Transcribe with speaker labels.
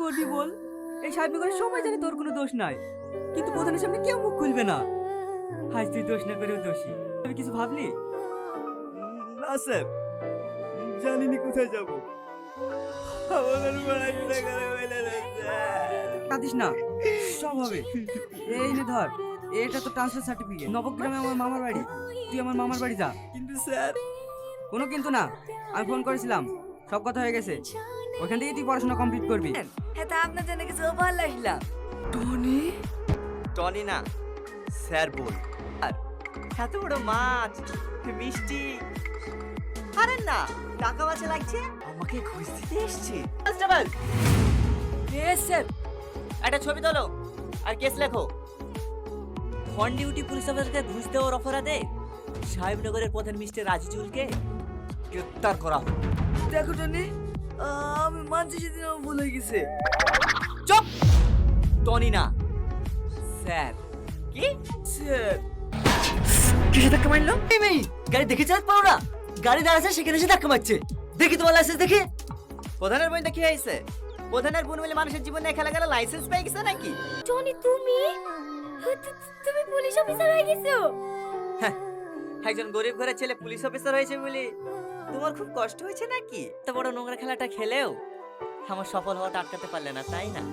Speaker 1: করবি বল? এই সাহেবনগরে সবাই জানে তোর কোনো দোষ নাই, কিন্তু প্রধানের সামনে কেউ মুখ খুলবে না। আজ তুই দোষ না করেও দোষী। আমি কিছু ভাবলি?
Speaker 2: না স্যার, জানিনি কোথায় যাব। আমাদের পড়াশোনা করে হইলে না স্যার।
Speaker 1: কাঁদিস না, সব হবে। এই নে ধর, এটা তো ট্রান্সফার সার্টিফিকেট। নবগ্রামে আমার মামার বাড়ি, তুই আমার মামার বাড়ি যা।
Speaker 2: কিন্তু স্যার,
Speaker 1: কোনো কিন্তু না, আমি ফোন করেছিলাম, সব কথা হয়ে গেছে। ওখান থেকে তুই পড়াশোনা কমপ্লিট করবি।
Speaker 3: হ্যাঁ, তা আপনার জন্য কিছু ভালো আসলাম।
Speaker 1: টনি,
Speaker 2: টনি না স্যার বল। আর এত বড় মাছ, মিষ্টি, আরে না টাকা বাঁচা লাগছে, আমাকে ঘুষ দিতে এসছে। Constable,
Speaker 3: yes sir.
Speaker 2: একটা ছবি তোলো আর কেস লেখো।
Speaker 3: অন ডিউটি পুলিশ অফিসারকে ঘুষ দেওয়ার অপরাধে সাহেবনগরের প্রধান মিস্টার রাজিজুলকে
Speaker 2: গ্রেপ্তার করা হোক।
Speaker 3: দেখো টনি, আমি মানছি সেদিন আমার ভুল হয়ে গেছে।
Speaker 2: চুপ! টনি না স্যার। কি
Speaker 3: স্যার কিসে ধাক্কা মারলো? এই মেয়ে গাড়ি দেখে চালাতে পারো না? গাড়ি দাঁড়াচ্ছে সেখানে এসে ধাক্কা মারছে। দেখি তোমার লাইসেন্স দেখি।
Speaker 2: প্রধানের বোন কি হয়েছে? প্রধানের বোন বলে মানুষের জীবনে খেলা গেলে লাইসেন্স পেয়ে গেছে নাকি?
Speaker 4: টনি তুমি তুমি পুলিশ অফিসার হয়ে গেছো?
Speaker 2: হ্যাঁ, একজন গরিব ঘরের ছেলে পুলিশ অফিসার হয়েছে বলে তোমার খুব কষ্ট হয়েছে নাকি?
Speaker 3: এত বড় নোংরা খেলাটা খেলেও আমার সফল হওয়াটা আটকাতে পারলে না, তাই না?